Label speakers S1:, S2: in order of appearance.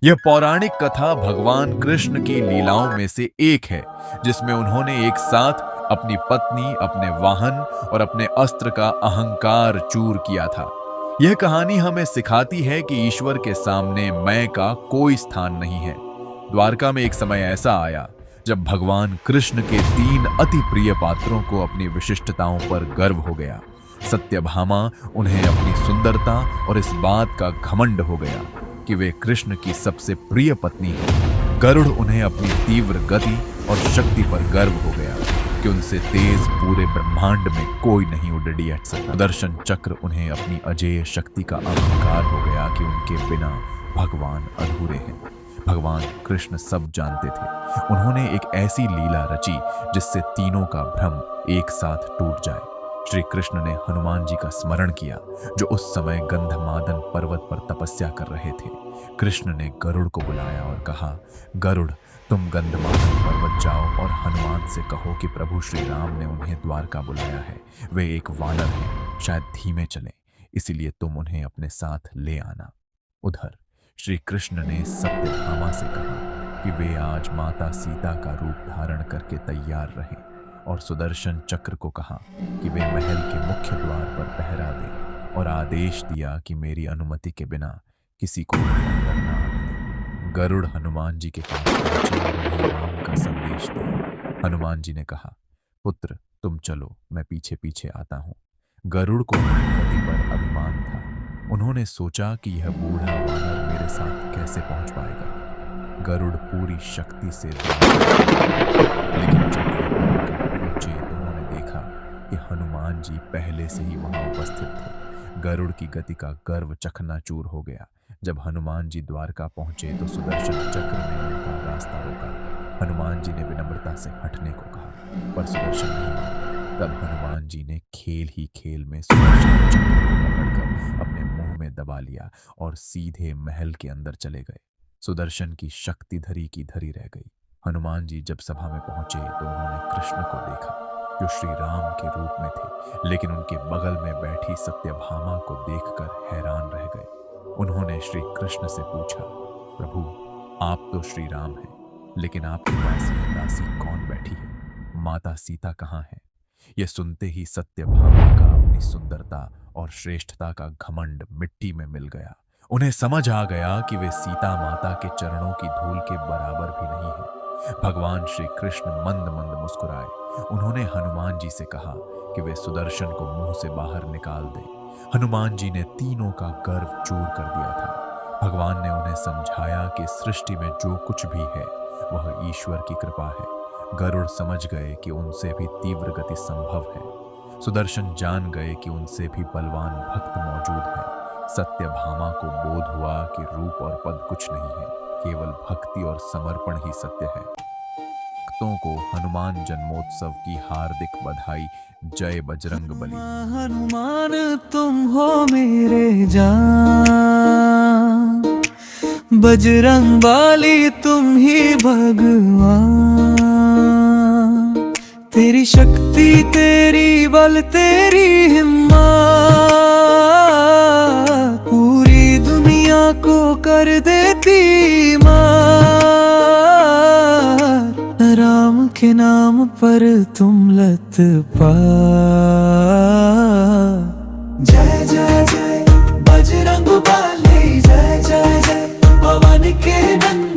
S1: यह पौराणिक कथा भगवान कृष्ण की लीलाओं में से एक है, जिसमें उन्होंने एक साथ अपनी पत्नी, अपने वाहन और अपने अस्त्र का अहंकार चूर किया था। यह कहानी हमें सिखाती है कि ईश्वर के सामने मैं का कोई स्थान नहीं है। द्वारका में एक समय ऐसा आया जब भगवान कृष्ण के 3 अति प्रिय पात्रों को अपनी विशिष्टताओं पर गर्व हो गया। सत्यभामा, उन्हें अपनी सुंदरता और इस बात का घमंड हो गया कि वे कृष्ण की सबसे प्रिय पत्नी है। गरुड़, उन्हें अपनी तीव्र गति और शक्ति पर गर्व हो गया कि उनसे तेज पूरे ब्रह्मांड में कोई नहीं उड़िया सकता। सुदर्शन चक्र, उन्हें अपनी अजेय शक्ति का अहंकार हो गया कि उनके बिना भगवान अधूरे हैं। भगवान कृष्ण सब जानते थे। उन्होंने एक ऐसी लीला रची जिससे तीनों का भ्रम एक साथ टूट जाए। श्री कृष्ण ने हनुमान जी का स्मरण किया, जो उस समय गंधमादन पर्वत पर तपस्या कर रहे थे। कृष्ण ने गरुड़ को बुलाया और कहा, गरुड़, तुम गंधमादन पर्वत जाओ और हनुमान से कहो कि प्रभु श्री राम ने उन्हें द्वारका बुलाया है। वे एक वानर हैं, शायद धीमे चलें, इसीलिए तुम उन्हें अपने साथ ले आना। उधर श्री कृष्ण ने सत्यभामा से कहा कि वे आज माता सीता का रूप धारण करके तैयार रहें, और सुदर्शन चक्र को कहा कि वे महल के मुख्य द्वार पर पहरा दें, और आदेश दिया कि मेरी अनुमति के बिना किसी को भी अंदर न आने दें। गरुड़ हनुमान जी के पास पहुंचे और उन्हें राम का संदेश दिया। हनुमान जी ने कहा, पुत्र, तुम चलो, मैं पीछे पीछे आता हूं। गरुड़ को अपनी गति पर अभिमान था। उन्होंने सोचा कि यह बूढ़ा वानर मेरे साथ कैसे पहुंच पाएगा। गरुड़ पूरी शक्ति से लेकिन जब वे पहुंचे तो उन्होंने देखा कि हनुमान जी पहले से ही वहां उपस्थित थे। गरुड़ की गति का गर्व चकनाचूर हो गया। जब हनुमान जी द्वारका पहुंचे तो सुदर्शन चक्र ने उनका रास्ता रोका। हनुमान जी ने विनम्रता से हटने को कहा, पर सुदर्शन नहीं माना। तब हनुमान जी ने खेल ही खेल में सुदर्शन चक्र को पकड़कर अपने मुंह में दबा लिया और सीधे महल के अंदर चले गए। सुदर्शन की शक्ति धरी की धरी रह गई। हनुमान जी जब सभा में पहुंचे तो उन्होंने कृष्ण को देखा, जो श्री राम के रूप में थे, लेकिन उनके बगल में बैठी सत्यभामा को देखकर हैरान रह गए। उन्होंने श्री कृष्ण से पूछा, प्रभु, आप तो श्री राम हैं, लेकिन आपके पास यह दासी कौन बैठी है? माता सीता कहाँ है? यह सुनते ही सत्यभामा का अपनी सुंदरता और श्रेष्ठता का घमंड मिट्टी में मिल गया। उन्हें समझ आ गया कि वे सीता माता के चरणों की धूल के बराबर भी नहीं है। भगवान श्री कृष्ण मंद मंद मुस्कुराए। उन्होंने हनुमान जी से कहा कि वे सुदर्शन को मुंह से बाहर निकाल दें। हनुमान जी ने तीनों का गर्व चूर कर दिया था। भगवान ने उन्हें समझाया कि सृष्टि में जो कुछ भी है वह ईश्वर की कृपा है। गरुड़ समझ गए कि उनसे भी तीव्र गति संभव है। सुदर्शन जान गए कि उनसे भी बलवान भक्त मौजूद है। सत्यभामा को बोध हुआ कि रूप और पद कुछ नहीं है, केवल भक्ति और समर्पण ही सत्य है। भक्तों को हनुमान जन्मोत्सव की हार्दिक बधाई। जय बजरंग बली।
S2: हनुमान तुम हो मेरे जान, बजरंग बली तुम ही भगवान। तेरी शक्ति, तेरी बल, तेरी हिम्मत पूरी दुनिया को कर देती मार। राम के नाम पर तुम लत पार। जय जय जय बजरंग बली, जय जय जय पवन के नंदन।